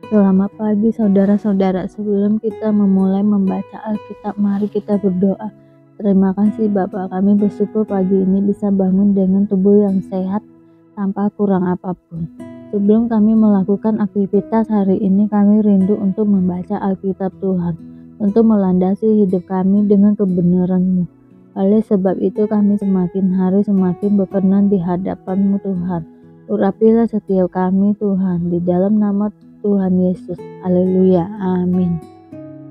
Selamat pagi saudara-saudara, sebelum kita memulai membaca Alkitab, mari kita berdoa. Terima kasih Bapa, kami bersyukur pagi ini bisa bangun dengan tubuh yang sehat tanpa kurang apapun. Sebelum kami melakukan aktivitas hari ini, kami rindu untuk membaca Alkitab Tuhan, untuk melandasi hidup kami dengan kebenaran-Mu. Oleh sebab itu kami semakin hari semakin berkenan di hadapan-Mu Tuhan. Urapilah setiap kami Tuhan, di dalam nama Tuhan Yesus. Haleluya. Amin.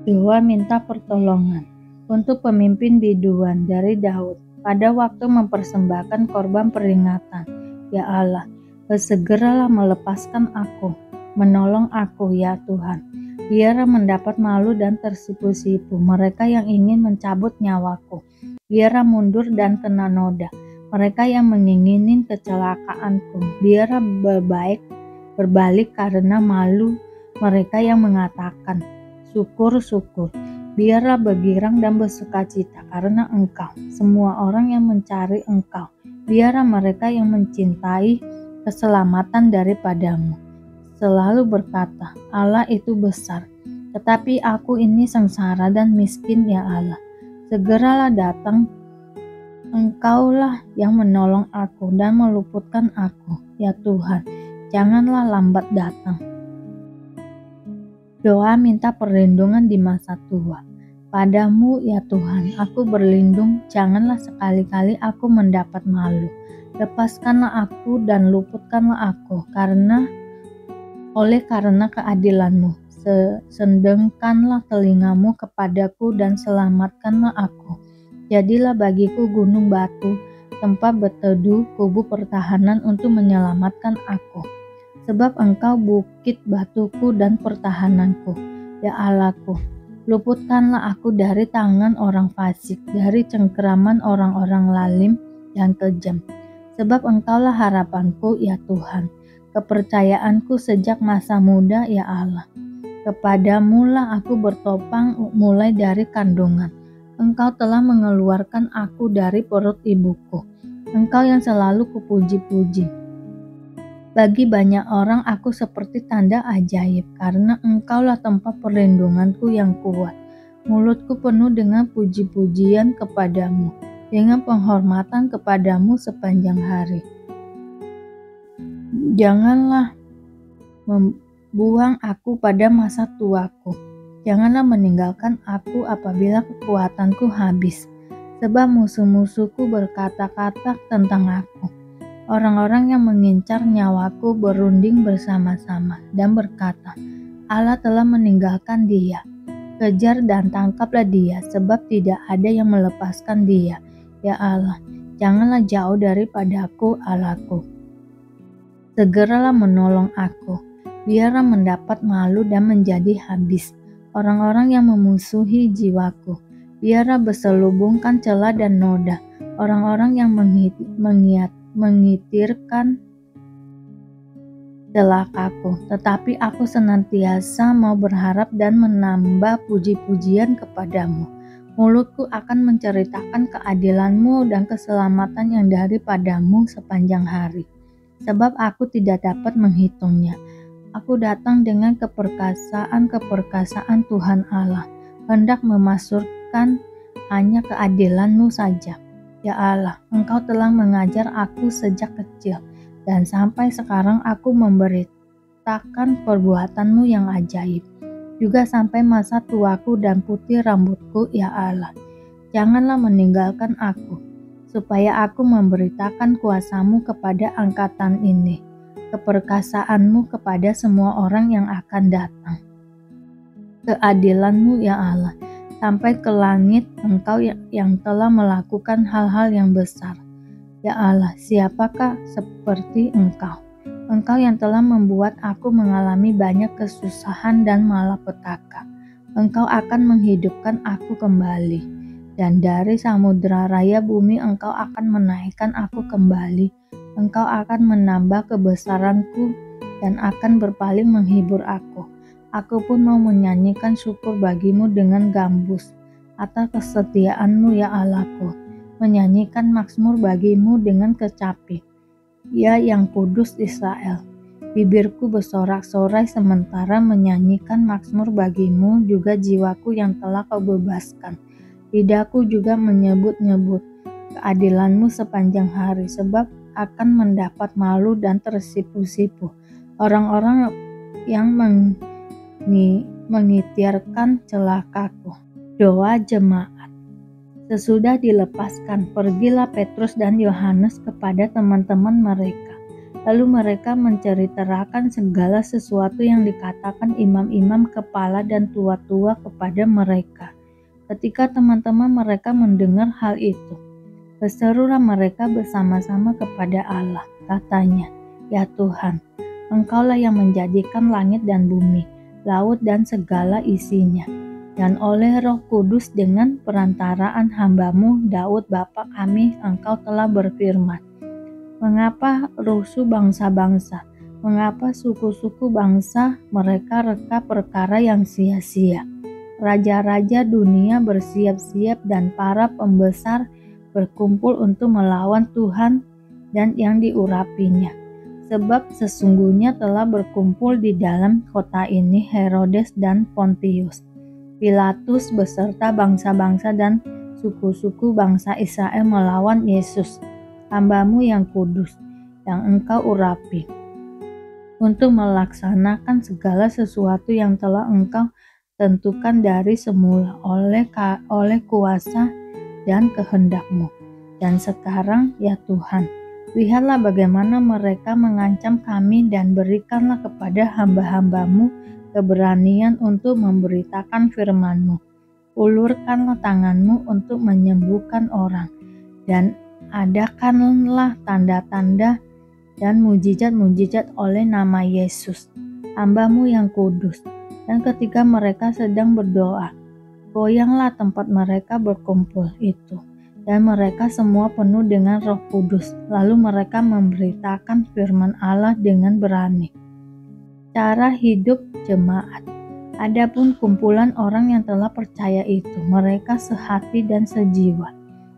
Doa minta pertolongan untuk pemimpin biduan dari Daud pada waktu mempersembahkan korban peringatan. Ya Allah, bersegeralah melepaskan aku, menolong aku ya Tuhan. Biar mendapat malu dan tersipu-sipu mereka yang ingin mencabut nyawaku. Biar mundur dan kena noda mereka yang menginginkan kecelakaanku. Biar berbalik karena malu mereka yang mengatakan, syukur-syukur. Biarlah bergirang dan bersukacita karena Engkau, semua orang yang mencari Engkau. Biarlah mereka yang mencintai keselamatan daripadamu selalu berkata, Allah itu besar. Tetapi aku ini sengsara dan miskin ya Allah. Segeralah datang, Engkaulah yang menolong aku dan meluputkan aku, ya Tuhan. Janganlah lambat datang. Doa minta perlindungan di masa tua. Padamu ya Tuhan, aku berlindung, janganlah sekali-kali aku mendapat malu. Lepaskanlah aku dan luputkanlah aku, karena keadilan-Mu. Sendengkanlah telingamu kepadaku dan selamatkanlah aku. Jadilah bagiku gunung batu, tempat berteduh, kubu pertahanan untuk menyelamatkan aku. Sebab Engkau bukit batuku dan pertahananku, ya Allahku. Luputkanlah aku dari tangan orang fasik, dari cengkeraman orang-orang lalim dan kejam. Sebab Engkaulah harapanku, ya Tuhan. Kepercayaanku sejak masa muda, ya Allah. Kepadamulah aku bertopang mulai dari kandungan. Engkau telah mengeluarkan aku dari perut ibuku. Engkau yang selalu kupuji-puji. Bagi banyak orang aku seperti tanda ajaib, karena Engkaulah tempat perlindunganku yang kuat. Mulutku penuh dengan puji-pujian kepadamu, dengan penghormatan kepadamu sepanjang hari. Janganlah membuang aku pada masa tuaku. Janganlah meninggalkan aku apabila kekuatanku habis. Sebab musuh-musuhku berkata-kata tentang aku. Orang-orang yang mengincar nyawaku berunding bersama-sama dan berkata, Allah telah meninggalkan dia. Kejar dan tangkaplah dia, sebab tidak ada yang melepaskan dia. Ya Allah, janganlah jauh daripadaku, Allahku. Segeralah menolong aku, biarlah mendapat malu dan menjadi habis orang-orang yang memusuhi jiwaku. Biarlah berselubungkan celah dan noda orang-orang yang mengitirkan celakaku. Tetapi aku senantiasa mau berharap dan menambah puji-pujian kepadamu. Mulutku akan menceritakan keadilan-Mu dan keselamatan yang daripadamu sepanjang hari. Sebab aku tidak dapat menghitungnya. Aku datang dengan keperkasaan Tuhan Allah, hendak memasurkan hanya keadilan-Mu saja. Ya Allah, Engkau telah mengajar aku sejak kecil, dan sampai sekarang aku memberitakan perbuatan-Mu yang ajaib. Juga sampai masa tuaku dan putih rambutku, ya Allah. Janganlah meninggalkan aku, supaya aku memberitakan kuasa-Mu kepada angkatan ini, keperkasaan-Mu kepada semua orang yang akan datang. Keadilan-Mu ya Allah, sampai ke langit. Engkau yang telah melakukan hal-hal yang besar. Ya Allah, siapakah seperti Engkau? Engkau yang telah membuat aku mengalami banyak kesusahan dan malapetaka. Engkau akan menghidupkan aku kembali. Dan dari samudera raya bumi Engkau akan menaikkan aku kembali. Engkau akan menambah kebesaranku dan akan berpaling menghibur aku. Aku pun mau menyanyikan syukur bagimu dengan gambus atas kesetiaan-Mu ya Allahku. Menyanyikan mazmur bagimu dengan kecapi, ya yang kudus Israel. Bibirku bersorak-sorai sementara menyanyikan mazmur bagimu, juga jiwaku yang telah kau bebaskan. Lidahku juga menyebut-nyebut keadilanmu sepanjang hari, sebab akan mendapat malu dan tersipu-sipu orang-orang yang mengitirkan celakaku. Doa jemaat. Sesudah dilepaskan, pergilah Petrus dan Yohanes kepada teman-teman mereka. Lalu mereka menceritakan segala sesuatu yang dikatakan imam-imam kepala dan tua-tua kepada mereka. Ketika teman-teman mereka mendengar hal itu, berserulah mereka bersama-sama kepada Allah. Katanya, "Ya Tuhan, Engkaulah yang menjadikan langit dan bumi, laut dan segala isinya. Dan oleh Roh Kudus dengan perantaraan hamba-Mu Daud Bapa kami, Engkau telah berfirman, mengapa rusuh bangsa-bangsa, mengapa suku-suku bangsa mereka reka perkara yang sia-sia. Raja-raja dunia bersiap-siap dan para pembesar berkumpul untuk melawan Tuhan dan yang diurapinya. Sebab sesungguhnya telah berkumpul di dalam kota ini Herodes dan Pontius Pilatus beserta bangsa-bangsa dan suku-suku bangsa Israel melawan Yesus, hamba-Mu yang kudus, yang Engkau urapi, untuk melaksanakan segala sesuatu yang telah Engkau tentukan dari semula oleh kuasa dan kehendak-Mu. Dan sekarang, ya Tuhan, lihatlah bagaimana mereka mengancam kami dan berikanlah kepada hamba-hamba-Mu keberanian untuk memberitakan firman-Mu. Ulurkanlah tangan-Mu untuk menyembuhkan orang, dan adakanlah tanda-tanda dan mujizat-mujizat oleh nama Yesus, hamba-Mu yang kudus." Dan ketika mereka sedang berdoa, goyanglah tempat mereka berkumpul itu, dan mereka semua penuh dengan Roh Kudus. Lalu mereka memberitakan firman Allah dengan berani. Cara hidup jemaat. Adapun kumpulan orang yang telah percaya itu, mereka sehati dan sejiwa,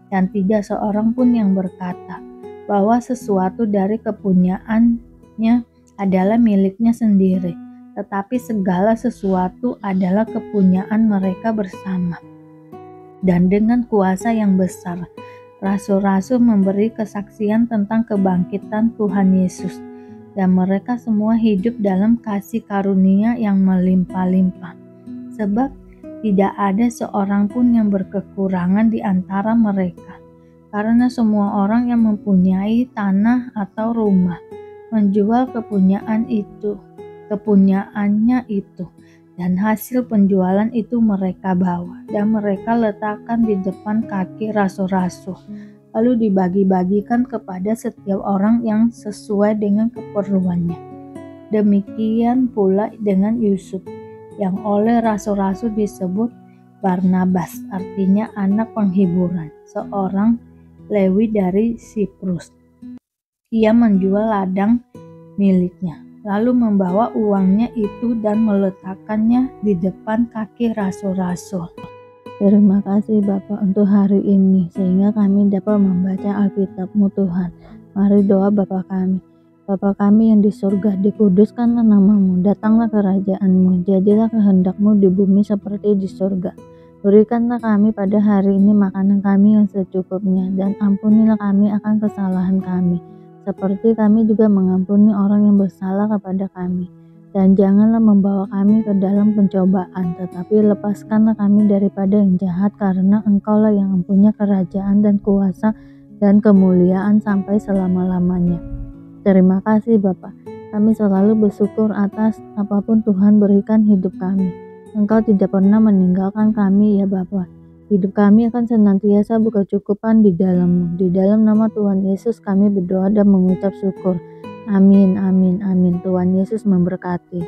dan tidak seorang pun yang berkata bahwa sesuatu dari kepunyaannya adalah miliknya sendiri, tetapi segala sesuatu adalah kepunyaan mereka bersama. Dan dengan kuasa yang besar, rasul-rasul memberi kesaksian tentang kebangkitan Tuhan Yesus, dan mereka semua hidup dalam kasih karunia yang melimpah-limpah. Sebab tidak ada seorang pun yang berkekurangan di antara mereka, karena semua orang yang mempunyai tanah atau rumah menjual kepunyaannya itu, dan hasil penjualan itu mereka bawa, dan mereka letakkan di depan kaki rasul-rasul, lalu dibagi-bagikan kepada setiap orang yang sesuai dengan keperluannya. Demikian pula dengan Yusuf, yang oleh rasul-rasul disebut Barnabas, artinya anak penghiburan, seorang Lewi dari Siprus. Ia menjual ladang miliknya, lalu membawa uangnya itu dan meletakkannya di depan kaki rasul-rasul. Terima kasih Bapa untuk hari ini, sehingga kami dapat membaca Alkitab-Mu Tuhan. Mari doa Bapa kami. Bapa kami yang di surga, dikuduskanlah nama-Mu, datanglah kerajaan-Mu, jadilah kehendak-Mu di bumi seperti di surga. Berikanlah kami pada hari ini makanan kami yang secukupnya, dan ampunilah kami akan kesalahan kami, seperti kami juga mengampuni orang yang bersalah kepada kami. Dan janganlah membawa kami ke dalam pencobaan, tetapi lepaskanlah kami daripada yang jahat, karena Engkaulah yang mempunyai kerajaan dan kuasa dan kemuliaan sampai selama-lamanya. Terima kasih Bapa. Kami selalu bersyukur atas apapun Tuhan berikan hidup kami. Engkau tidak pernah meninggalkan kami ya Bapa. Hidup kami akan senantiasa berkecukupan di dalam-Mu. Di dalam nama Tuhan Yesus kami berdoa dan mengucap syukur. Amin, amin, amin. Tuhan Yesus memberkati.